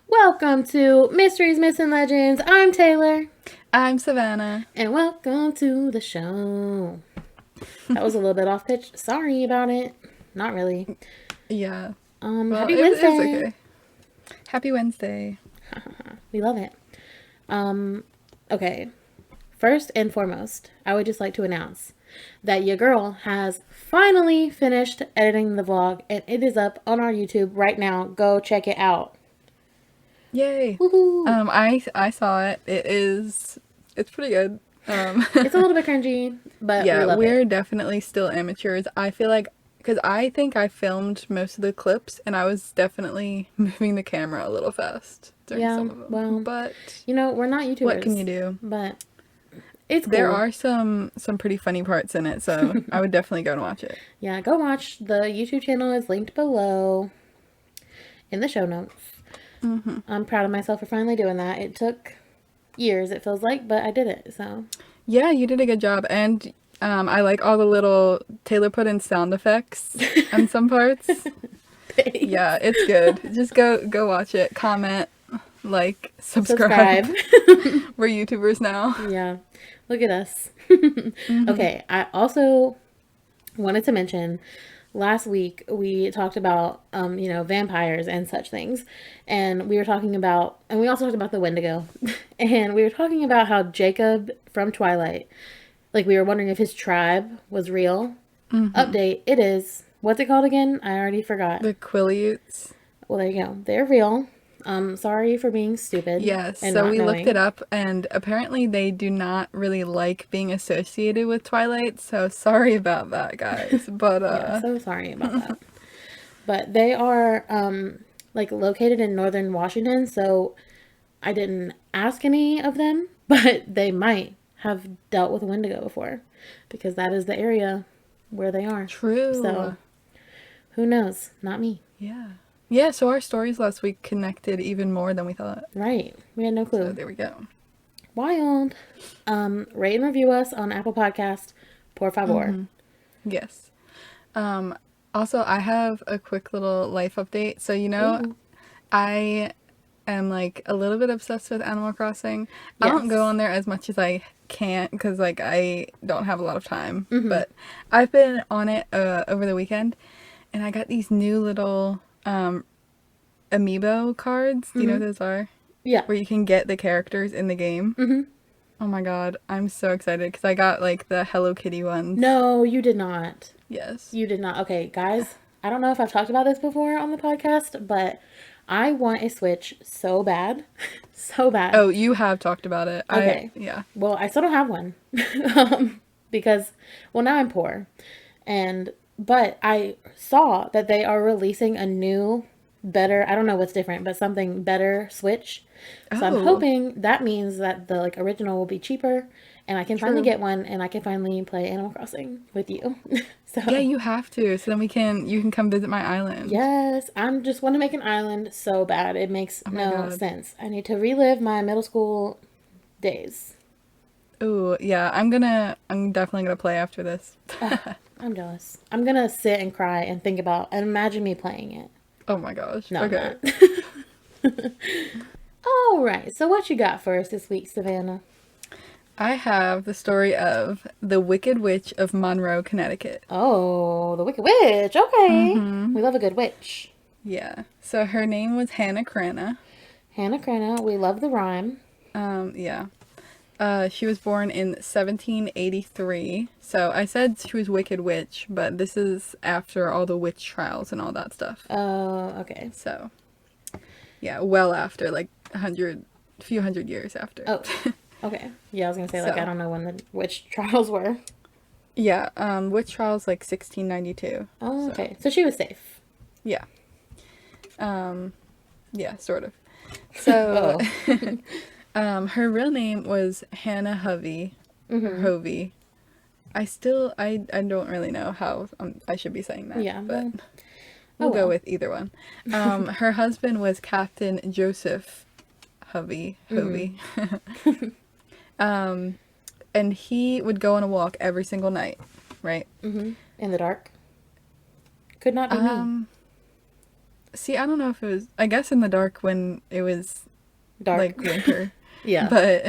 Welcome to Mysteries, Myths, and Legends. I'm Taylor. I'm Savannah. And welcome to the show. That was a little bit off pitch. Sorry about it. Not really. Yeah. Well, Happy it was Wednesday. okay. Happy Wednesday. We love it. Okay. First and foremost, I would just like to announce that your girl has finally finished editing the vlog and it is up on our YouTube right now. Go check it out. Yay. Woohoo! I saw it. It's pretty good. It's a little bit cringy, but we Yeah, love it. we're definitely still amateurs. I feel like because I think I filmed most of the clips and I was definitely moving the camera a little fast during Yeah, some of them. well, But we're not what can you YouTubers, do? but it's There cool. are some pretty funny parts in it, so I would definitely go and watch it. Yeah, go watch. The YouTube channel is linked below in the show notes. I'm proud of myself for finally doing that. It took years, it feels like, but I did it, so. Yeah, you did a good job. And I like all the little Taylor put in sound effects on some parts. Thanks. Yeah, it's good. Just go watch it. Comment, like, subscribe. Subscribe. We're YouTubers now. Yeah, look at us. Okay, I also wanted to mention last week we talked about vampires and such things, and we were talking about, and we also talked about the Wendigo. And we were talking about how Jacob from Twilight, like, we were wondering if his tribe was real. Update, it is. What's it called again? I already forgot. The Quileutes. Well, there you go, they're real. Sorry for being stupid Yes, and so not we looked it knowing. up, and apparently they do not really like being associated with Twilight, so sorry about that, guys. But, Yeah, so sorry about that. But they are like located in northern Washington, so I didn't ask any of them, but they might have dealt with Wendigo before because that is the area where they are. So true. who knows? Not me. Yeah. Yeah, so our stories last week connected even more than we thought. Right. We had no So clue. there we go. Wild. Rate and review us on Apple Podcast, por favor. Yes. Um, Also, I have a quick little life update. So, Ooh. I am like a little bit obsessed with Animal Crossing. I don't go Yes. on there as much as I can't because like I don't have a lot of time. But I've been on it over the weekend, and I got these new little amiibo cards. Do you know what those are? Yeah. Where you can get the characters in the game. Oh my god, I'm so excited because I got like the Hello Kitty ones. No, you did not. Yes. You did not. Okay, guys, I don't know if I've talked about this before on the podcast, but I want a Switch so bad. So bad. Oh, you have talked about it. Okay. Yeah. Well, I still don't have one. Because, well, now I'm poor. But I saw that they are releasing a new, better, I don't know what's different, but something better Switch. So I'm Oh, hoping that means that the like original will be cheaper and I can finally true. get one and I can finally play Animal Crossing with you. Yeah, So, you have to. So then you can come visit my island. yes, I'm just want to make an island so bad. It makes Oh my no god. sense. I need to relive my middle school days. Oh, yeah. I'm definitely gonna play after this. I'm jealous. I'm gonna sit and cry and think about and imagine me playing it. Oh my gosh. No, I'm Okay. not. All right. So what you got for us this week, Savannah? I have the story of the Wicked Witch of Monroe, Connecticut. Oh, the Wicked Witch. Okay, Mm-hmm. we love a good witch. Yeah. So her name was Hannah Cranna. Hannah Cranna. We love the rhyme. Yeah. She was born in 1783. So I said she was Wicked Witch, but this is after all the witch trials and all that stuff. Okay. So, yeah, well after, like a few hundred years after. Oh, okay. Yeah, I was gonna say like I So, don't know when the witch trials were. yeah, witch trials like 1692. Oh, So, okay. So she was safe. yeah. Um, yeah, sort of. So, Oh. her real name was Hannah Hovey, or Hovey. I don't really know how I should be saying that, Yeah. but Well. Oh we'll go well. with either one. Her husband was Captain Joseph Hovey. And he would go on a walk every single night, right? In the dark. Could not be me. Um, See, I don't know if it was, I guess in the dark when it was Dark. like winter. Yeah. But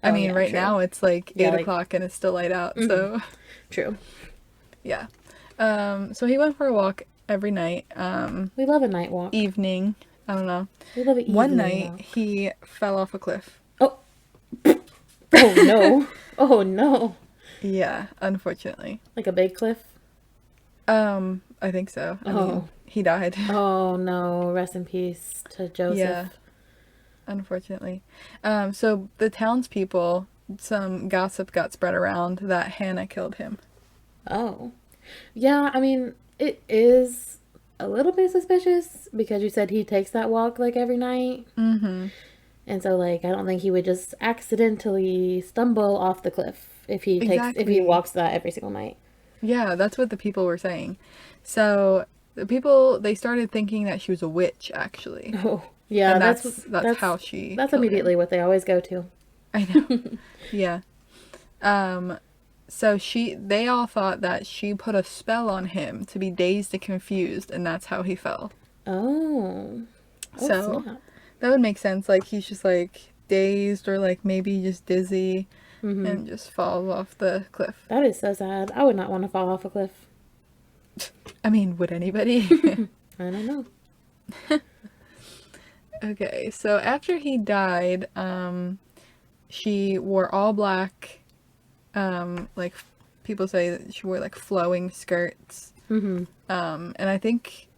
I Oh, mean, yeah, right true. now it's like Yeah, 8 like, o'clock and it's still light out. So true. yeah. So he went for a walk every night. We love a night walk. Evening. I don't know. We love an One evening night walk. he fell off a cliff. Oh, oh no. Oh no. Yeah, unfortunately. Like a big cliff? I think so. I Oh. mean, he died. Oh no. Rest in peace to Joseph. Yeah, unfortunately. So the townspeople, some gossip got spread around that Hannah killed him. Oh. Yeah, I mean, it is a little bit suspicious because you said he takes that walk like every night. Mm-hmm. And so like I don't think he would just accidentally stumble off the cliff if he Exactly. walks that every single night. Yeah, that's what the people were saying. So the people, they started thinking that she was a witch, actually. Oh. Yeah, And that's how she that's killed immediately him. what they always go to. I know. Yeah. So they all thought that she put a spell on him to be dazed and confused, and that's how he fell. Oh. Oh, So snap. that would make sense. Like he's just like dazed or like maybe just dizzy and just falls off the cliff. That is so sad. I would not want to fall off a cliff. I mean, would anybody? I don't know. Okay, so after he died, she wore all black. Like people say that she wore like flowing skirts. Mm-hmm. And I think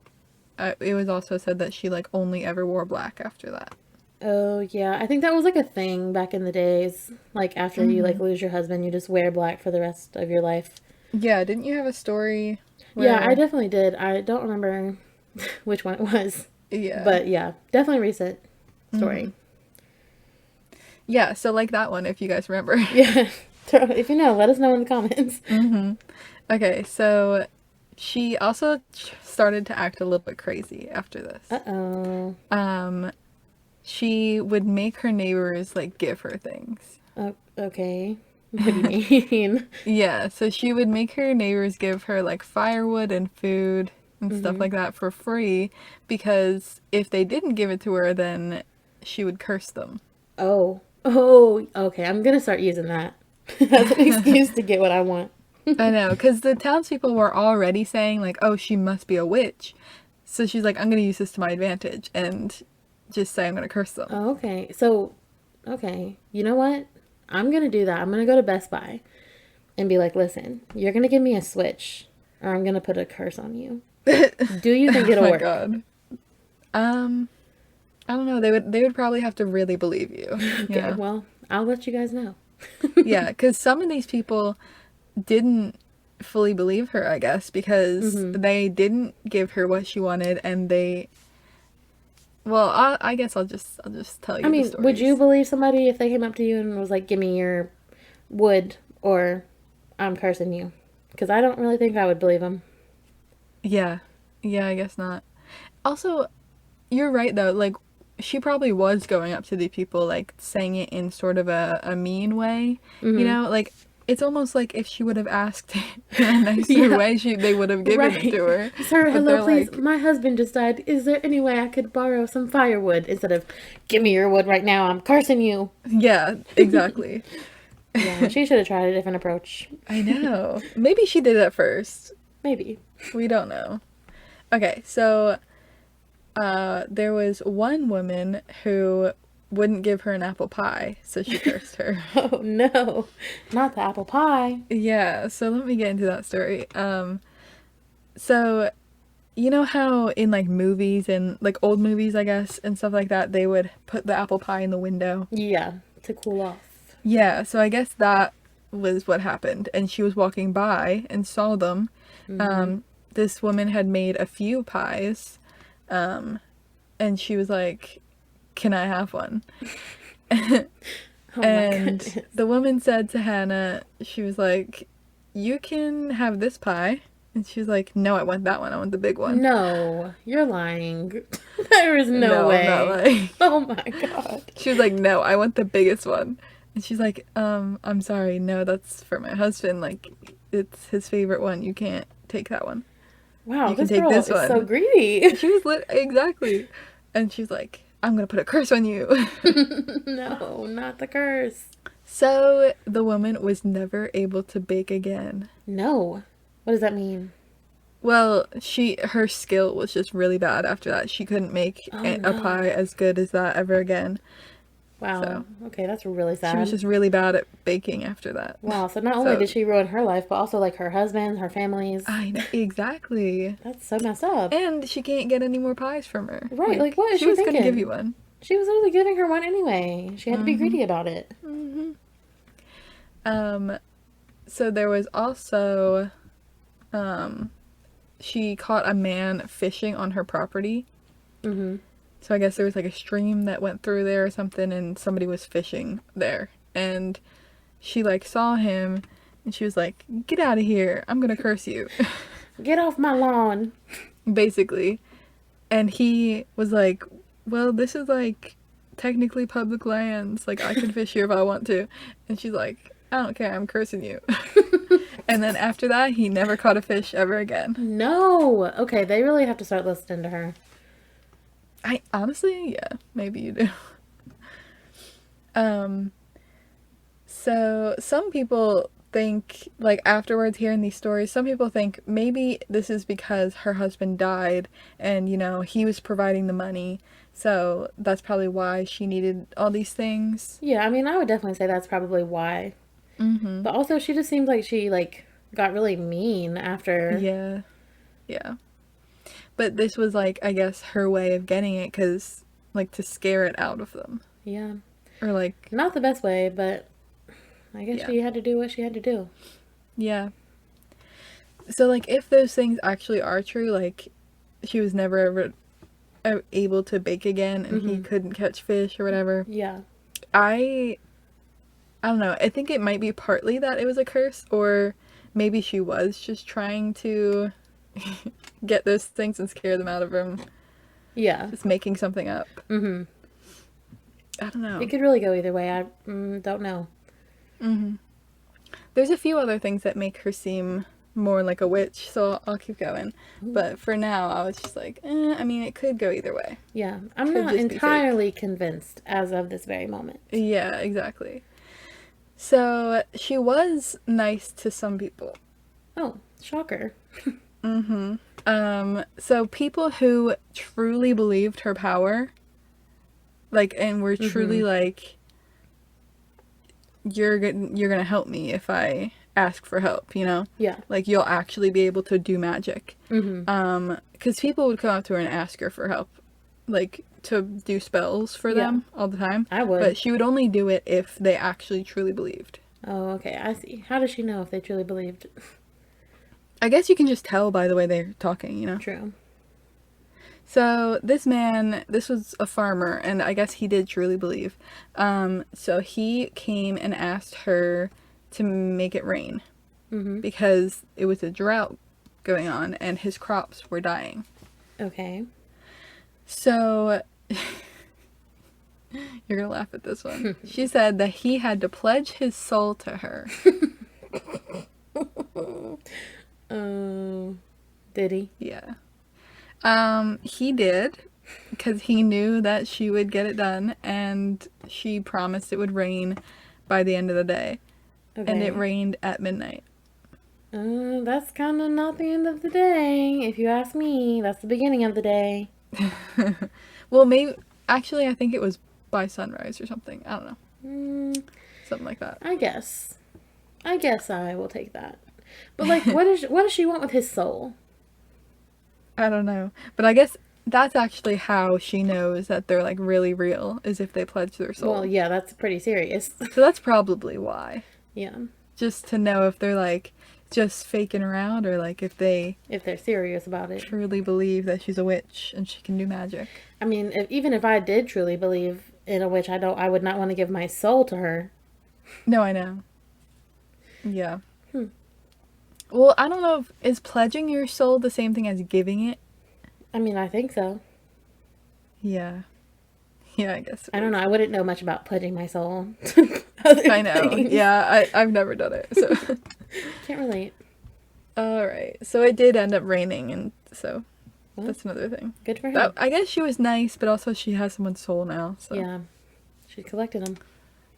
it was also said that she like only ever wore black after that. Oh, yeah. I think that was like a thing back in the days. Like after you like lose your husband, you just wear black for the rest of your life. Yeah, didn't you have a story Yeah, I where... definitely did. I don't remember which one it was. Yeah. But yeah, definitely recent story. Yeah, so like that one, if you guys remember. Yeah. If you know, let us know in the comments. Okay, so she also started to act a little bit crazy after this. Uh-oh. She would make her neighbors like give her things. Oh, okay. What do you mean? Yeah, so she would make her neighbors give her like firewood and food and stuff like that for free because if they didn't give it to her, then she would curse them. Oh. Oh, okay. I'm gonna start using that as an excuse to get what I want. I know, because the townspeople were already saying like, oh, she must be a witch. So she's like, I'm going to use this to my advantage and just say I'm going to curse them. Oh, okay. So, okay. You know what? I'm gonna do that. I'm gonna go to Best Buy and be like, listen, you're gonna give me a Switch or I'm gonna put a curse on you. Do you think it'll Oh my work? God. I don't know. They would probably have to really believe you. Okay, Yeah. well, I'll let you guys know. Yeah, because some of these people didn't fully believe her, I guess, because they didn't give her what she wanted, and they. Well, I guess I'll just tell you I the mean, stories. would you believe somebody if they came up to you and was like, give me your wood or I'm cursing you? Because I don't really think I would believe them. Yeah, I guess not. Also, you're right though. Like, she probably was going up to the people, like saying it in sort of a mean way. You know, like. It's almost like if she would have asked in a nicer way, they would have given it to her. Sir, But hello, they're please. like, My husband just died. Is there any way I could borrow some firewood instead of give me your wood right now? I'm cursing you. yeah, exactly. Yeah, she should have tried a different approach. I know. Maybe she did it first. Maybe. We don't know. Okay, so there was one woman who wouldn't give her an apple pie, so she cursed her. Oh no, not the apple pie. Yeah, so let me get into that story. So you know how in like movies and like old movies, I guess, and stuff like that, they would put the apple pie in the window? Yeah, to cool off. Yeah, so I guess that was what happened. And she was walking by and saw them. This woman had made a few pies, and she was like, can I have one? Oh my And goodness. the woman said to Hannah, she was like, you can have this pie. And she was like, no, I want that one. I want the big one. No, you're lying. There is no No, I'm way. not lying. Oh my god. She was like, no, I want the biggest one. And she's like, I'm sorry, no, that's for my husband. Like, it's his favorite one. You can't take that one. Wow, You can this take girl this is so one. greedy. She was exactly. And she's like, I'm going to put a curse on you. No, not the curse. So the woman was never able to bake again. No. What does that mean? Well, her skill was just really bad after that. She couldn't make Oh a pie no. as good as that ever again. Wow. So Okay, that's really she was sad. just really bad at baking after that. Wow, so not only So did she ruin her life, but also like her husband, her family's. I know exactly. That's so messed up. And she can't get any more pies from her. Right, like Like what is she she was gonna give you thinking? one. She was literally giving her one anyway. She had to be Mhm. greedy about it. Mhm. So there was also she caught a man fishing on her property. Mm-hmm. So I guess there was like a stream that went through there or something, and somebody was fishing there. And she like saw him, and she was like, "Get out of here! I'm gonna curse you," Get off my lawn. basically. And he was like, "Well, this is like technically public lands. Like I can fish here if I want to." And she's like, "I don't care. I'm cursing you." And then after that, he never caught a fish ever again. No. Okay, they really have to start listening to her. I honestly, yeah, maybe you do. Um, so some people think, like afterwards hearing these stories, some people think maybe this is because her husband died and, he was providing the money. So that's probably why she needed all these things. Yeah, I mean, I would definitely say that's probably why. Mm-hmm. But also, she just seems like she like got really mean after. Yeah. Yeah. But this was like, I guess, her way of getting it, because, like, to scare it out of them. Yeah. Or, like, Not the best way, but I guess yeah. she had to do what she had to do. Yeah. So, like, if those things actually are true, like, she was never ever able to bake again, and he couldn't catch fish or whatever. Yeah. I don't know. I think it might be partly that it was a curse, or maybe she was just trying to get those things and scare them out of him. Yeah. Just making something up. Mm-hmm. I don't know. It could really go either way. I don't know. Mm-hmm. There's a few other things that make her seem more like a witch, so I'll keep going. Ooh. But for now, I was just like, I mean, it could go either way. Yeah. I'm Could not just be entirely convinced as of this very moment. Yeah, exactly. So she was nice to some people. Oh, shocker. Mm-hmm. So people who truly believed her power, like, and were truly like, you're gonna help me if I ask for help, Yeah. like you'll actually be able to do magic. Because people would come up to her and ask her for help, like to do spells for them all the time. I would. But she would only do it if they actually truly believed. Oh, okay. I see. How does she know if they truly believed? I guess you can just tell by the way they're talking, True. So this man, this was a farmer, and I guess he did truly believe. So he came and asked her to make it rain because it was a drought going on and his crops were dying. Okay. So you're gonna laugh at this one. She said that he had to pledge his soul to her. Did he? Yeah. He did, because he knew that she would get it done, and she promised it would rain by the end of the day. Okay. And it rained at midnight. That's kind of not the end of the day, if you ask me. That's the beginning of the day. Well, maybe, actually, I think it was by sunrise or something. I don't know. Something like that. I guess I will take that. But like, what does she want with his soul? I don't know. But I guess that's actually how she knows that they're, like, really real, is if they pledge their soul. Well, yeah, that's pretty serious. So that's probably why. Yeah. Just to know if they're, like, just faking around, or, like, if they're serious about it. truly believe that she's a witch and she can do magic. I mean, even if I did truly believe in a witch, I would not want to give my soul to her. No, I know. Yeah. Well, I don't know is pledging your soul the same thing as giving it? I mean, I think so. Yeah. Yeah, I guess. I don't know. I wouldn't know much about pledging my soul. I know. Things. Yeah, I've never done it, so. Can't relate. All right. So it did end up raining, and so Well, that's another thing. good for But him. I guess she was nice, but also she has someone's soul now. So Yeah, she collected them.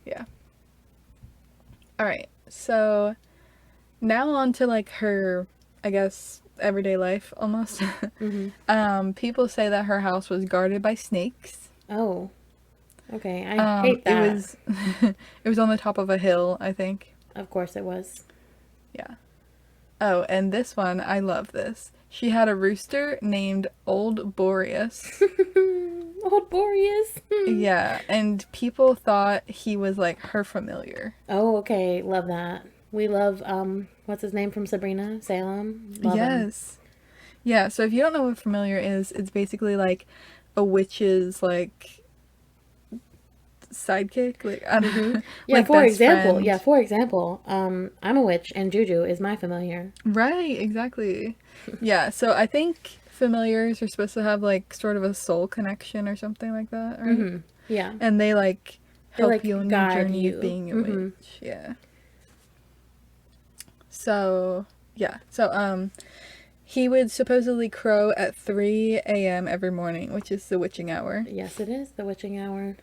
yeah. All right. So now on to like her, I guess, everyday life almost. People say that her house was guarded by snakes. Oh, okay. I hate It that. was it was on the top of a hill, I think. Of course it was. Yeah. Oh, and this one, I love this. She had a rooster named Old Boreas. Old Boreas. Yeah, and people thought he was like her familiar. Oh, okay. Love that. We love, what's his name from Sabrina? Salem? Love him. Yes. Yeah, so if you don't know what familiar is, it's basically like a witch's like sidekick, like I don't know, Yeah, like for best example, friend. I'm a witch and Juju is my familiar. Right, exactly. Yeah, so I think familiars are supposed to have like sort of a soul connection or something like that, right? Yeah. And they like They help like you on your guide journey of you. being a witch. Yeah. So, yeah. So, he would supposedly crow at 3 a.m. every morning, which is the witching hour. Yes, it is the witching hour.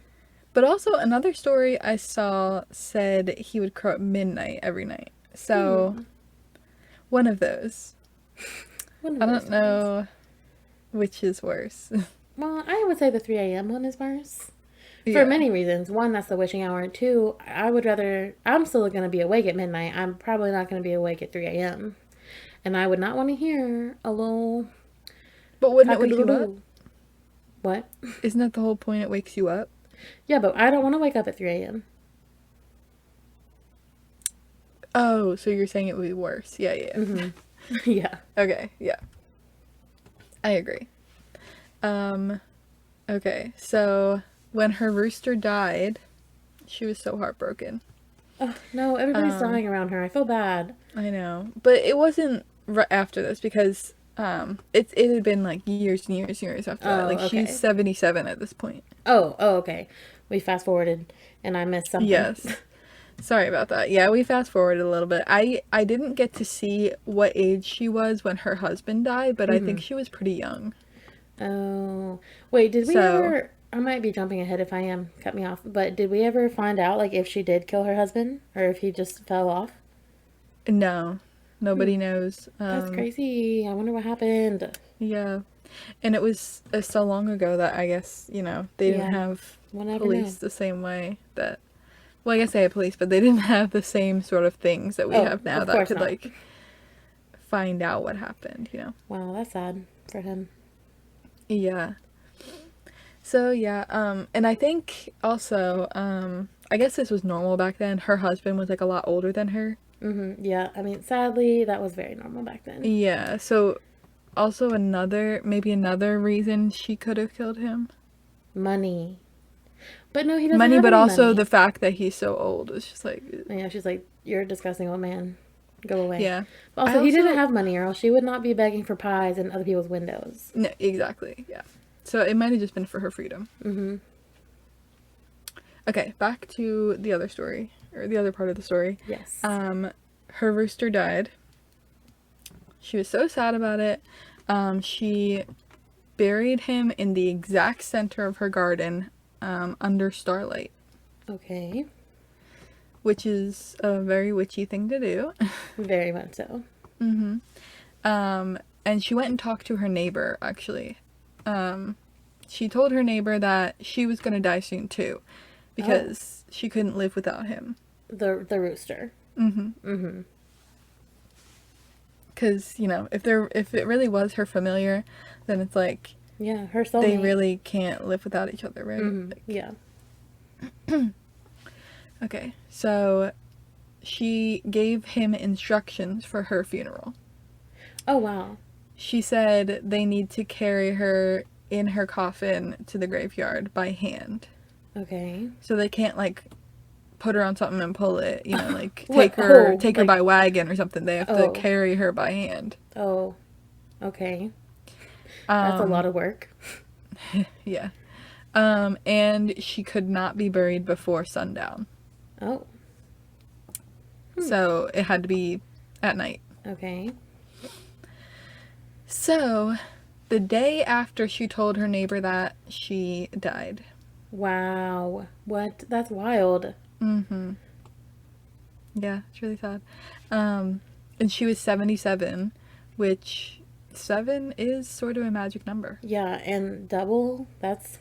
But also, another story I saw said he would crow at midnight every night. So, one of those. One I of those don't know which is worse. Well, I would say the 3 a.m. one is worse. For Yeah. many reasons. One, that's the witching hour. Two, I'm still going to be awake at midnight. I'm probably not going to be awake at 3 a.m. And I would not want to hear a little But wouldn't it wake you up? cock-a-doodle-doo. What? Isn't that the whole point? It wakes you up? Yeah, but I don't want to wake up at 3 a.m. Oh, so you're saying it would be worse. Yeah, yeah. Yeah. Okay, yeah. I agree. Okay, so when her rooster died, she was so heartbroken. Oh, no, everybody's dying around her. I feel bad. I know. But it wasn't right after this because it had been like years and years and years after that. Oh, Like okay. she's 77 at this point. Oh, okay. We fast forwarded and I missed something. Yes. Sorry about that. Yeah, we fast forwarded a little bit. I didn't get to see what age she was when her husband died, but I think she was pretty young. Oh, wait, did we So, ever? I might be jumping ahead if I am. Cut me off. But did we ever find out, like, if she did kill her husband or if he just fell off? no. Nobody knows. That's crazy. I wonder what happened. Yeah. And it was so long ago that I guess, they didn't Yeah, have we'll never police know. the same way that, well, I guess they had police, but they didn't have the same sort of things that we Oh, have now of that course could, not. like, find out what happened. Wow, that's sad for him. Yeah. So, yeah, and I think also, I guess this was normal back then. Her husband was, like, a lot older than her. Yeah, I mean, sadly, that was very normal back then. Yeah, so also maybe another reason she could have killed him. Money. But no, he doesn't Money, have but any also money. the fact that he's so old is just like, Yeah, she's like, you're a disgusting old man. Go away. yeah. But I also, he didn't also, have money or else she would not be begging for pies in other people's windows. no, exactly, yeah. So it might have just been for her freedom. Okay, back to the other story, or the other part of the story. Yes. Her rooster died. She was so sad about it. She buried him in the exact center of her garden, under starlight, Okay. which is a very witchy thing to do. Very much so. And she went and talked to her neighbor, actually. She told her neighbor that she was going to die soon, too, because she couldn't live without him. The rooster. Because, if it really was her familiar, then it's like, Yeah, her soulmate. they really can't live without each other, right? Like, Yeah. okay, so she gave him instructions for her funeral. Oh, wow. She said they need to carry her in her coffin to the graveyard by hand. Okay. So they can't, like, put her on something and pull it, like, What? take her by wagon or something. They have to Oh. carry her by hand. Oh. Okay. That's a lot of work. Yeah. And she could not be buried before sundown. Oh. So it had to be at night. Okay. So, the day after she told her neighbor that, she died. Wow. What? That's wild. Mm-hmm. Yeah, it's really sad. And she was 77, which 7 is sort of a magic number. Yeah, and double, that's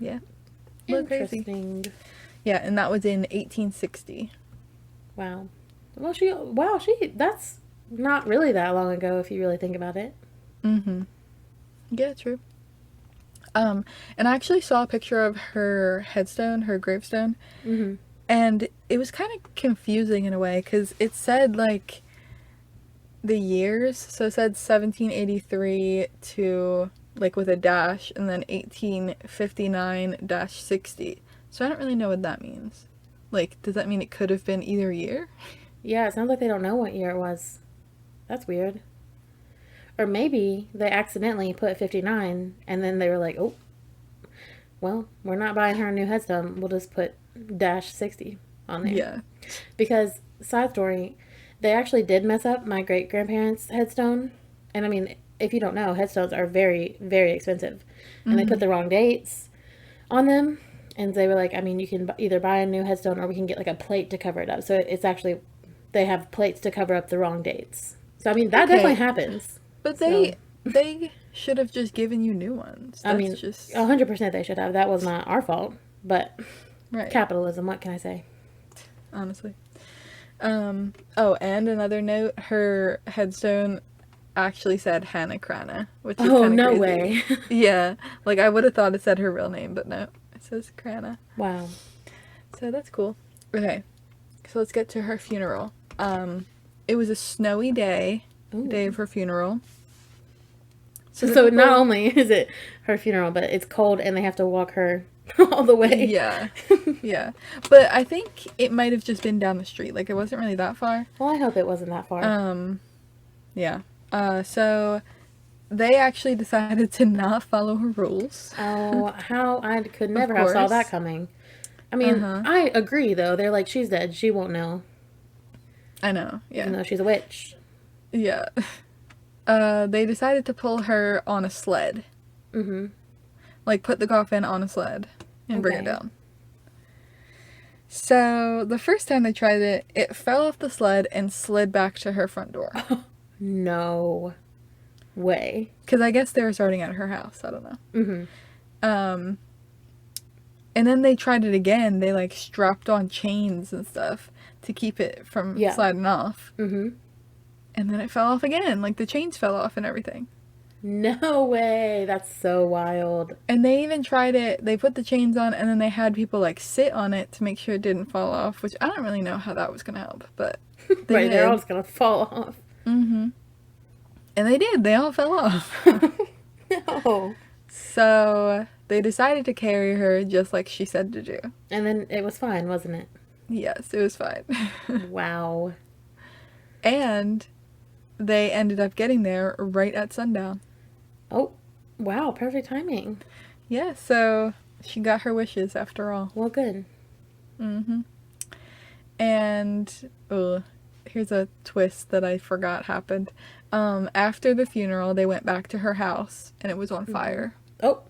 Yeah. A little crazy. interesting. Yeah, and that was in 1860. Wow. Well, that's not really that long ago if you really think about it. Mm-hmm. Yeah, true. And I actually saw a picture of her headstone, her gravestone, Mm-hmm. and it was kind of confusing in a way because it said like the years. So it said 1783 to like with a dash, and then 1859-60. So I don't really know what that means. Like, does that mean it could have been either year? Yeah, it sounds like they don't know what year it was. That's weird. Or maybe they accidentally put 59 and then they were like, oh, well, we're not buying her a new headstone. We'll just put dash 60 on there. Yeah. Because, side story, they actually did mess up my great grandparents' headstone. And I mean, if you don't know, headstones are very, very expensive. And they put the wrong dates on them. And they were like, I mean, you can either buy a new headstone or we can get like a plate to cover it up. So it's actually, they have plates to cover up the wrong dates. So, I mean, that definitely happens. But So, they should have just given you new ones. I mean, just 100% they should have. That was not our fault. But right. capitalism, what can I say? Honestly. Oh, and another note, her headstone actually said Hannah Cranna, which is kind of no crazy. way. Yeah, like I would have thought it said her real name, but no, it says Cranna. Wow. So that's cool. Okay, so let's get to her funeral. It was a snowy day, Ooh. day of her funeral. So not only is it her funeral, but it's cold and they have to walk her all the way. Yeah. Yeah. But I think it might have just been down the street. Like, it wasn't really that far. Well, I hope it wasn't that far. Yeah. So they actually decided to not follow her rules. Oh, how I could never have saw that coming. I mean, I agree, though. They're like, she's dead. She won't know. I know. Yeah. Even though she's a witch. Yeah. They decided to pull her on a sled. Mm-hmm. Like, put the coffin on a sled and bring it down. So, the first time they tried it, it fell off the sled and slid back to her front door. No way. Because I guess they were starting at her house. I don't know. Mm-hmm. And then they tried it again. They, like, strapped on chains and stuff to keep it from sliding off. Mm-hmm. And then it fell off again. Like, the chains fell off and everything. No way. That's so wild. And they even tried it. They put the chains on, and then they had people, like, sit on it to make sure it didn't fall off, which I don't really know how that was going to help, but they did. They're all just going to fall off. Mm-hmm. And they did. They all fell off. No. So they decided to carry her just like she said to do. And then it was fine, wasn't it? Yes, it was fine. Wow. And they ended up getting there right at sundown. Oh, wow. Perfect timing. Yeah, so she got her wishes after all. Well, good. Mm-hmm. And, here's a twist that I forgot happened. After the funeral, they went back to her house, and it was on fire. Oh.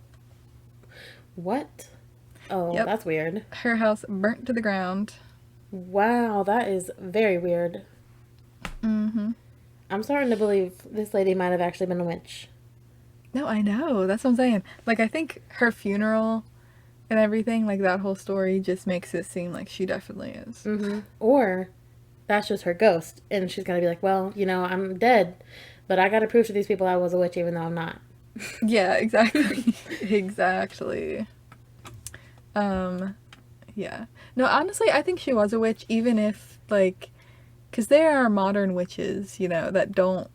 What? Oh, Yep. That's weird. Her house burnt to the ground. Wow, that is very weird. Mm-hmm. I'm starting to believe this lady might have actually been a witch. No, I know. That's what I'm saying. Like, I think her funeral and everything, like, that whole story just makes it seem like she definitely is. Mm-hmm. Or that's just her ghost, and she's gonna be like, well, I'm dead, but I gotta prove to these people I was a witch even though I'm not. Yeah, exactly. Exactly. Yeah. No, honestly, I think she was a witch, even if, like, because there are modern witches, that don't,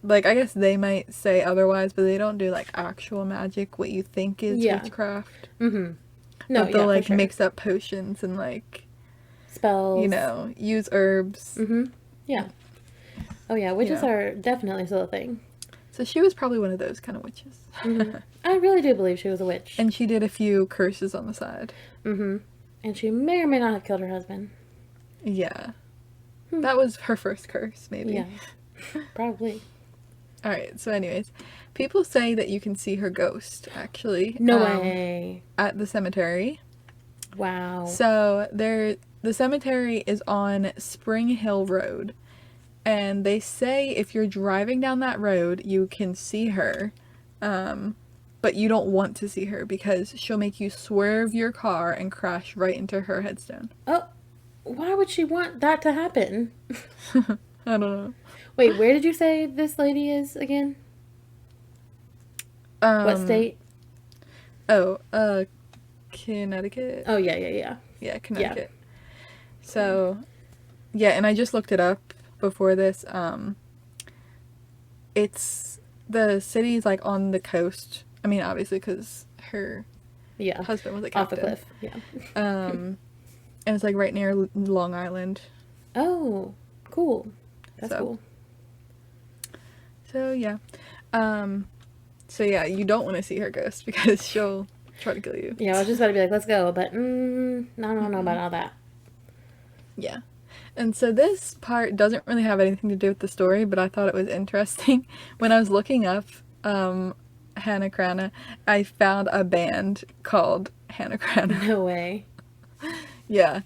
like, I guess they might say otherwise, but they don't do, like, actual magic, what you think is witchcraft. Mm-hmm. No, but they'll, like, mix up potions and, like, spells. Use herbs. Mm-hmm. Yeah. Oh, yeah, witches are definitely still a thing. So she was probably one of those kind of witches. Mm-hmm. I really do believe she was a witch. And she did a few curses on the side. Mm-hmm. And she may or may not have killed her husband. Yeah. That was her first curse, maybe. Yeah. Probably. All right. So, anyways, people say that you can see her ghost actually. No way. At the cemetery. Wow. So the cemetery is on Spring Hill Road, and they say if you're driving down that road, you can see her, but you don't want to see her because she'll make you swerve your car and crash right into her headstone. Oh, why would she want that to happen? I don't know. Wait, where did you say this lady is again? What state? Oh, Connecticut. Oh, yeah. Yeah, Connecticut. Yeah. So, yeah, and I just looked it up before this. It's the city's like on the coast. I mean, obviously, because her husband was a captain. Off the cliff. Yeah. And it's like right near Long Island. Oh, cool. That's cool. So yeah, you don't want to see her ghost because she'll try to kill you. Yeah, I was just about to be like, let's go, but I don't know about all that. Yeah. And so this part doesn't really have anything to do with the story, but I thought it was interesting. When I was looking up Hannah Cranna, I found a band called Hannah Cranna. No way. Yeah.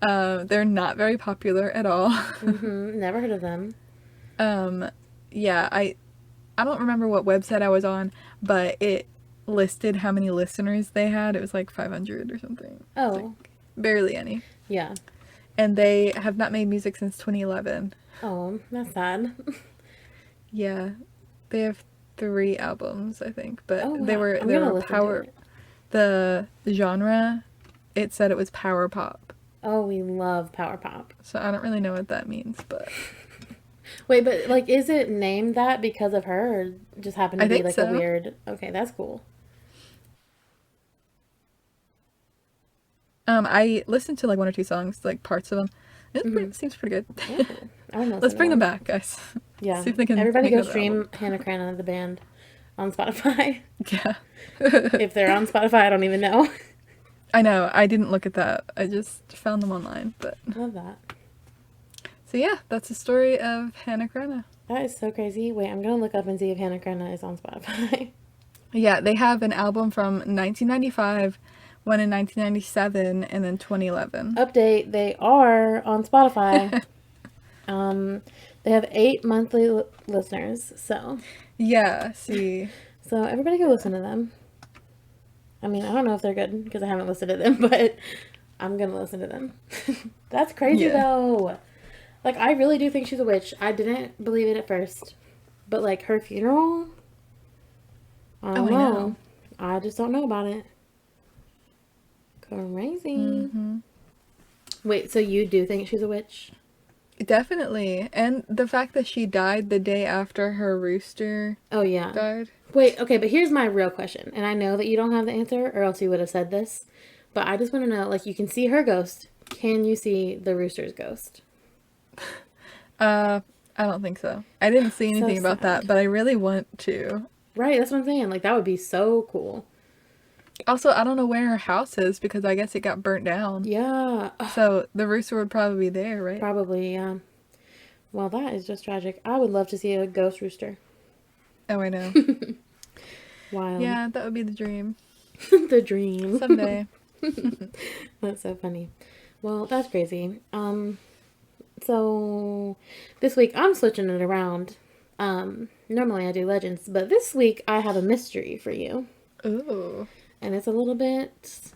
They're not very popular at all. Never heard of them. Yeah, I don't remember what website I was on, but it listed how many listeners they had. It was like 500 or something. Oh. Like barely any. Yeah. And they have not made music since 2011. Oh, that's sad. Yeah. They have 3 albums, I think, but wow. they were power. The genre, it said it was power pop. Oh, we love power pop. So I don't really know what that means, but wait, but like, is it named that because of her, or just happened to be like so. a weird? Okay, that's cool. I listened to like 1 or 2 songs, like parts of them. It seems pretty good. Oh, Let's bring them back, guys. Yeah. See if they can. Everybody go stream Hannah Cranna, the band, on Spotify. Yeah. If they're on Spotify, I don't even know. I know. I didn't look at that. I just found them online, but. Love that. So yeah, that's the story of Hannah Cranna. That is so crazy. Wait, I'm gonna look up and see if Hannah Cranna is on Spotify. Yeah, they have an album from 1995, one in 1997, and then 2011. Update, they are on Spotify. They have 8 monthly listeners, so. Yeah, see. So everybody go listen to them. I mean, I don't know if they're good because I haven't listened to them, but I'm gonna listen to them. That's crazy though. Like, I really do think she's a witch. I didn't believe it at first, but like her funeral, I don't know. I just don't know about it. Crazy. Wait, so you do think she's a witch? Definitely. And the fact that she died the day after her rooster died. Wait, okay, but here's my real question. And I know that you don't have the answer, or else you would have said this. But I just want to know, like, you can see her ghost. Can you see the rooster's ghost? I don't think so. I didn't see anything about that, but I really want to. Right, that's what I'm saying. Like, that would be so cool. Also, I don't know where her house is because I guess it got burnt down. Yeah. So the rooster would probably be there, right? Probably, yeah. Well, that is just tragic. I would love to see a ghost rooster. Oh, I know. Wow. Yeah, that would be the dream. The dream. Someday. That's so funny. Well, that's crazy. So this week I'm switching it around. Normally I do legends, but this week I have a mystery for you. Ooh. And it's a little bit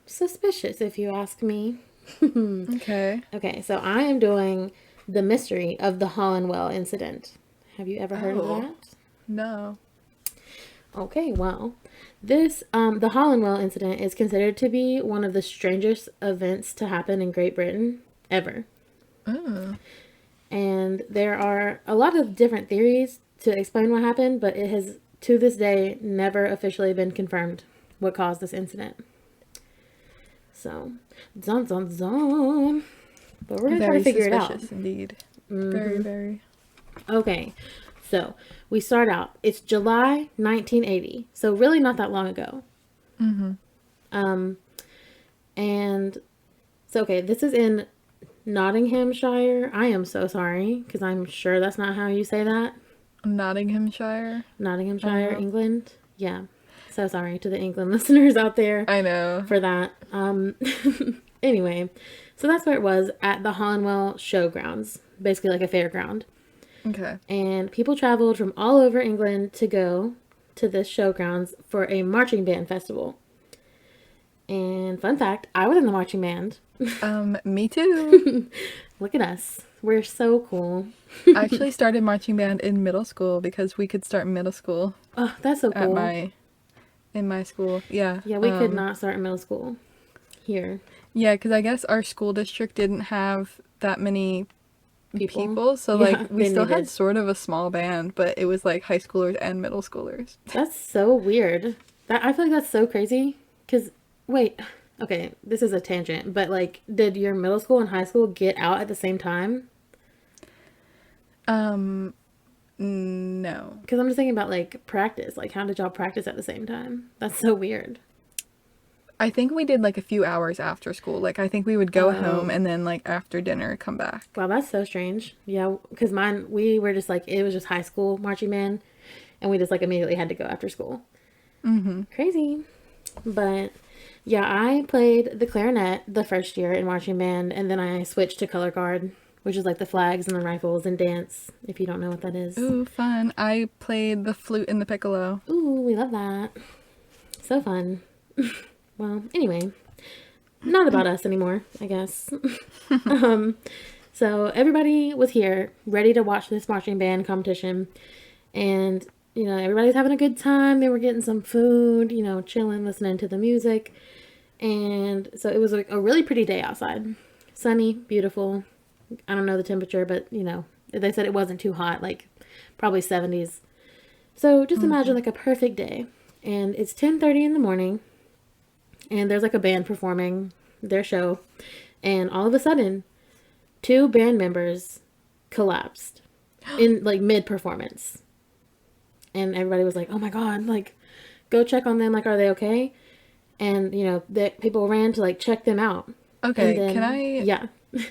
suspicious, if you ask me. Okay. Okay, so I am doing the mystery of the Hollinwell Incident. Have you ever heard of that? No. Okay, well, this, the Hollinwell Incident is considered to be one of the strangest events to happen in Great Britain ever. Oh. And there are a lot of different theories to explain what happened, but it has, to this day, never officially been confirmed what caused this incident. So, dun dun dun. But we're going to try to figure it out. Very suspicious indeed. Very, very. Okay, so we start out. It's July 1980, so really not that long ago. And so, okay, this is in Nottinghamshire. I am so sorry because I'm sure that's not how you say that. Nottinghamshire. Nottinghamshire, England. Yeah. So sorry to the England listeners out there I know. for that. Anyway, so that's where it was at the Hollinwell Showgrounds, basically like a fairground. Okay. And people traveled from all over England to go to this showgrounds for a marching band festival. And fun fact, I was in the marching band. Me too. Look at us. We're so cool. I actually started marching band in middle school because we could start middle school Oh, that's so cool. in my school. Yeah. Yeah, we could not start in middle school here. Yeah, because I guess our school district didn't have that many people, so Yeah, like we they still needed. had sort of a small band, but it was like high schoolers and middle schoolers. That's so weird. I feel like that's so crazy. Because, wait, okay, this is a tangent, but like, did your middle school and high school get out at the same time? No. Because I'm just thinking about like practice. Like, how did y'all practice at the same time? That's so weird. I think we did like a few hours after school. Like I think we would go home and then like after dinner come back. Wow, that's so strange. Yeah, because mine, we were just like, it was just high school marching band, and we just like immediately had to go after school. Crazy. But yeah, I played the clarinet the first year in marching band, and then I switched to color guard, which is like the flags and the rifles and dance, if you don't know what that is. Ooh, fun. I played the flute and the piccolo. Ooh, we love that. So fun. Well, anyway, not about us anymore, I guess. So everybody was here ready to watch this marching band competition, and you know, everybody's having a good time. They were getting some food, you know, chilling, listening to the music. And so it was like a really pretty day outside. Sunny, beautiful. I don't know the temperature, but you know, they said it wasn't too hot, like probably 70s. So just imagine like a perfect day. And it's 10:30 in the morning, and there's like a band performing their show, and all of a sudden, two band members collapsed in like mid-performance. And everybody was like, "Oh my God, like go check on them, like are they okay?" And you know, the people ran to like check them out. Okay, Then, can I yeah.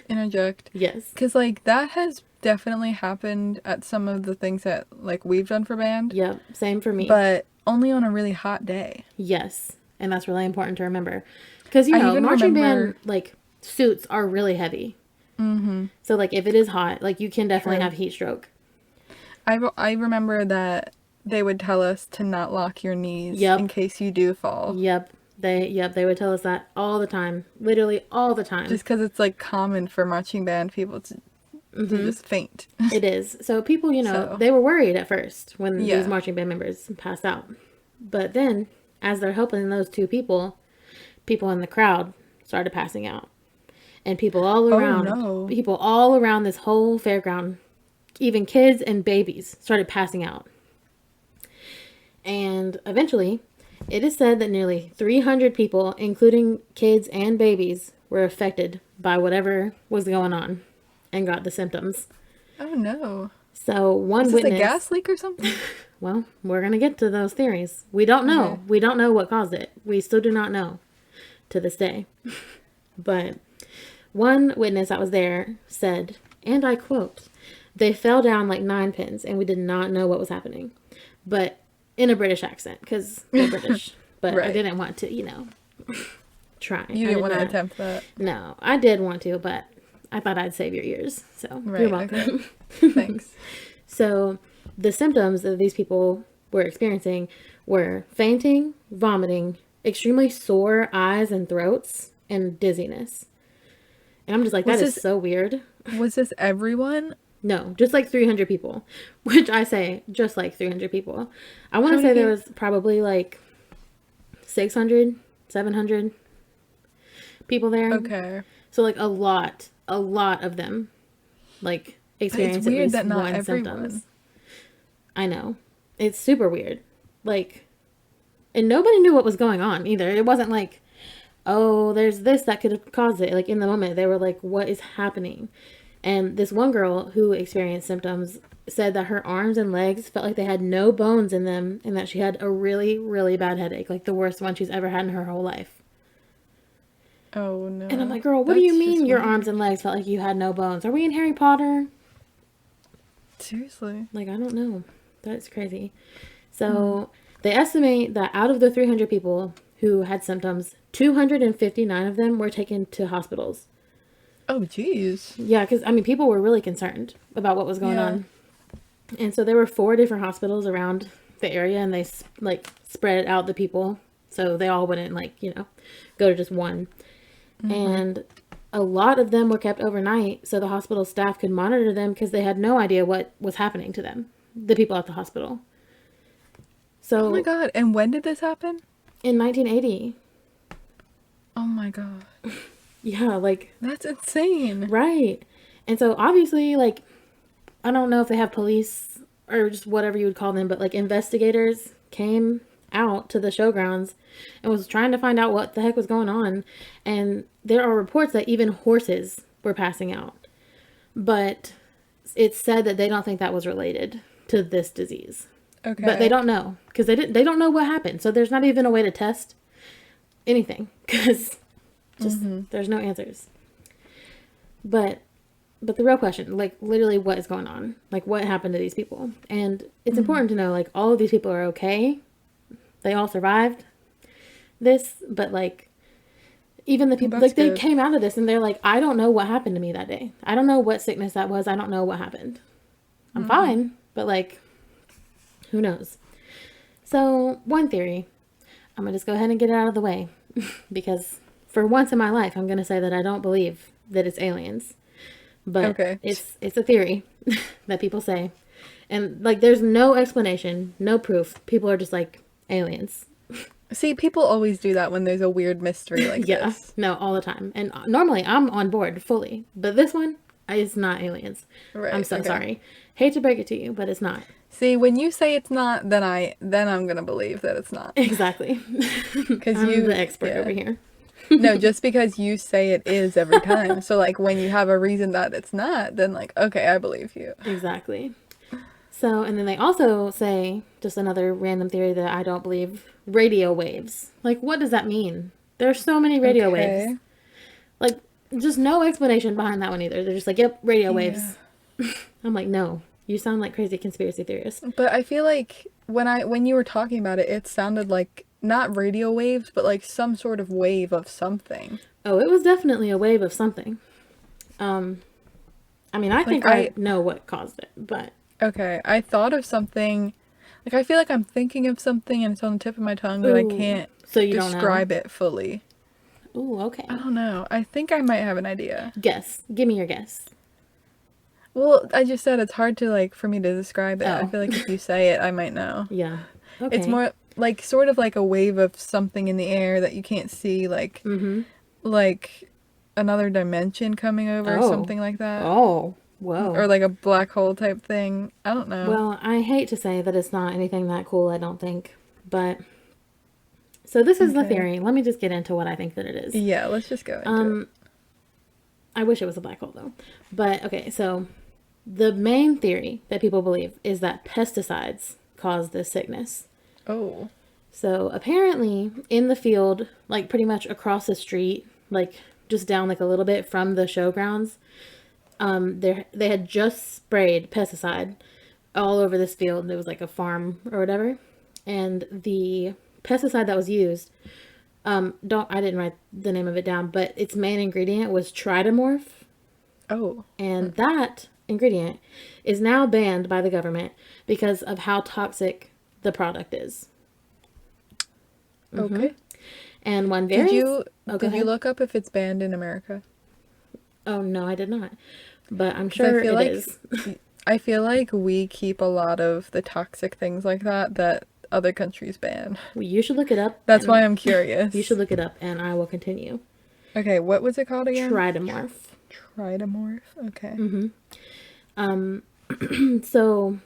interject? Yes. Because like that has definitely happened at some of the things that like we've done for band, Yep, same for me. but only on a really hot day. Yes, and that's really important to remember, because you I know, even marching remember- band like suits are really heavy. So like if it is hot, like you can definitely True. have heat stroke. I remember that they would tell us to not lock your knees Yep. in case you do fall. Yep, they would tell us that all the time, literally all the time. Just because it's like common for marching band people to just faint. It is. So people, you know, So- they were worried at first when Yeah. these marching band members passed out. But then, as they're helping those two people in the crowd started passing out. And people all around, no. people all around this whole fairground, even kids and babies, started passing out. And eventually, it is said that nearly 300 people, including kids and babies, were affected by whatever was going on and got the symptoms. Oh no. So one Is this witness. a gas leak or something? Well, we're gonna get to those theories. We don't know. Okay. We don't know what caused it. We still do not know to this day. But one witness that was there said, and I quote, "They fell down like 9 pins, and we did not know what was happening." But in a British accent, because they're British. But I Right. didn't want to, you know, try. You I didn't want to not- attempt that. No, I did want to, but I thought I'd save your ears. So Right, you're welcome. okay. Thanks. So the symptoms that these people were experiencing were fainting, vomiting, extremely sore eyes and throats, and dizziness. And I'm just like, Was that is this- so weird. Was this everyone? No, just like 300 people, which I say just like 300 people. I want How to say many there was probably like 600, 700 people there. Okay. So like a lot of them like experience at weird least that not one everyone. symptoms. I know. It's super weird. Like, and nobody knew what was going on either. It wasn't like, oh, there's this that could have caused it. Like in the moment, they were like, what is happening? And this one girl who experienced symptoms said that her arms and legs felt like they had no bones in them, and that she had a really, really bad headache, like the worst one she's ever had in her whole life. Oh And I'm no. like, girl, what do you That's mean just your weird. arms and legs felt like you had no bones? Are we in Harry Potter? Seriously. Like, I don't know. That's crazy. Mm. So they estimate that out of the 300 people who had symptoms, 259 of them were taken to hospitals. Oh jeez. Yeah, because, I mean, people were really concerned about what was going Yeah. on. And so there were 4 different hospitals around the area, and they, like, spread out the people so they all wouldn't, like, go to just one. Mm-hmm. And a lot of them were kept overnight so the hospital staff could monitor them because they had no idea what was happening to them, the people at the hospital. Oh my So god. And when did this happen? in 1980, Oh my god. yeah, like, That's insane. right. And so obviously, like, I don't know if they have police or just whatever you would call them, but like investigators came out to the showgrounds and was trying to find out what the heck was going on. And there are reports that even horses were passing out. But it's said that they don't think that was related to this disease. But they Okay. don't know because they don't know what happened. So there's not even a way to test anything because just Mm-hmm. there's no answers. But the real question, like literally what is going on? Like what happened to these people? And it's Mm-hmm. important to know like all of these people are okay. They all survived this, but like even the Well, people that's like they good. came out of this and they're like, I don't know what happened to me that day. I don't know what sickness that was. I don't know what happened. I'm Mm-hmm. fine, but like who knows? So, one theory, I'm going to just go ahead and get it out of the way because for once in my life, I'm going to say that I don't believe that it's aliens. But Okay. it's a theory that people say. And like there's no explanation, no proof. People are just like aliens. See, people always do that when there's a weird mystery like Yeah. this. No, all the time. And normally I'm on board fully. But this one is not aliens. I'm Right. so Okay. sorry. Hate to break it to you, but it's not. See, when you say it's not, then I'm gonna believe that it's not. Exactly. Cause I'm the you, expert over yeah. here. No, just because you say it is every time. So like when you have a reason that it's not, then like okay, I believe you. Exactly. So, and then they also say, just another random theory that I don't believe, radio waves. Like, what does that mean? There's so many radio waves. Okay. Like, just no explanation behind that one either. They're just like, yep, radio Yeah. waves. I'm like, no, you sound like crazy conspiracy theorists. But I feel like when you were talking about it, it sounded like not radio waves, but like some sort of wave of something. Oh, it was definitely a wave of something. Um, I mean, I Like think I know what caused it, but okay, I thought of something. Like I feel like I'm thinking of something and it's on the tip of my tongue, but I ooh, can't so you don't know? describe it fully. Ooh, okay. I don't know. I think I might have an idea. Guess. Give me your guess. Well, I just said it's hard to like for me to describe it. I Oh, feel like if you say it, I might know. yeah. It's Okay. more like sort of like a wave of something in the air that you can't see, Mm-hmm. like another dimension coming over or Oh. something like that. Oh. Or Whoa. like a black hole type thing. I don't know. Well, I hate to say that it's not anything that cool, I don't think. But so this is the Okay. theory. Let me just get into what I think that it is. Yeah, let's just go into it. Um, I wish it was a black hole though. But okay, so the main theory that people believe is that pesticides cause this sickness. Oh. So apparently in the field, like pretty much across the street, like just down like a little bit from the showgrounds, they had just sprayed pesticide all over this field. There was like a farm or whatever, and the pesticide that was used, don't I didn't write the name of it down, but its main ingredient was tridomorph, Oh. and that ingredient is now banned by the government because of how toxic the product is. Okay. And one Did very you oh, go did you ahead. look up if it's banned in America? Oh no, I did not, but I'm 'Cause I sure feel it like is. I feel like we keep a lot of the toxic things like that other countries ban. Well, you should look it up, That's why and I'm you should curious. look it up, and I will continue. Okay, what was it called again? Tridomorph. Tridomorph. Okay. Um, so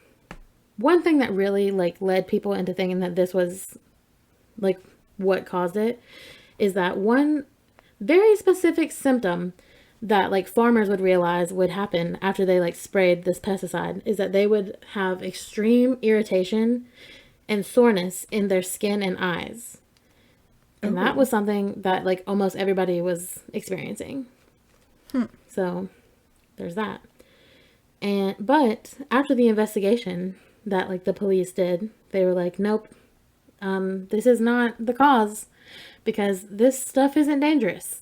one thing that really like led people into thinking that this was like what caused it is that one very specific symptom that like farmers would realize would happen after they like sprayed this pesticide is that they would have extreme irritation and soreness in their skin and eyes. And that was something that, like, almost everybody was experiencing. So there's that. But after the investigation that, like, the police did, they were like, nope, this is not the cause, because this stuff isn't dangerous.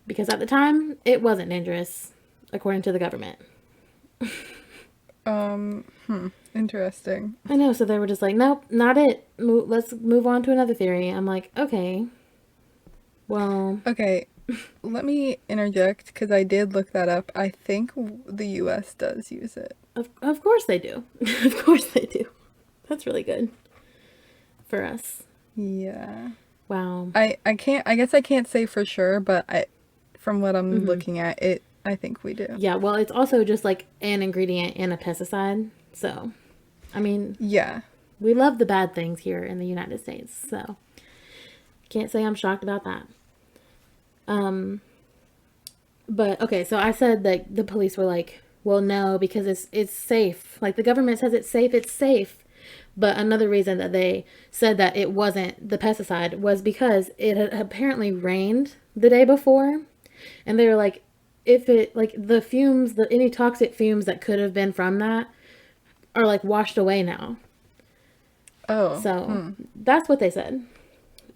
Because at the time, it wasn't dangerous, according to the government. Interesting. I know, so they were just like, nope, not it. Let's move on to another theory. I'm like, okay. Well... Okay, let me interject, because I did look that up. I think the U.S. does use it. Of course they do. Of course they do. That's really good. For us. Yeah. Wow. I guess I can't say for sure, but from what I'm looking at, I think we do. Yeah, well, it's also just like an ingredient in a pesticide. So, I mean, yeah, we love the bad things here in the United States. So, can't say I'm shocked about that. But okay, so I said that the police were like, well, no, because it's safe. Like, the government says it's safe. But another reason that they said that it wasn't the pesticide was because it had apparently rained the day before. And they were like, if it, like, the fumes, any toxic fumes that could have been from that are, like, washed away now. Oh. So, that's what they said.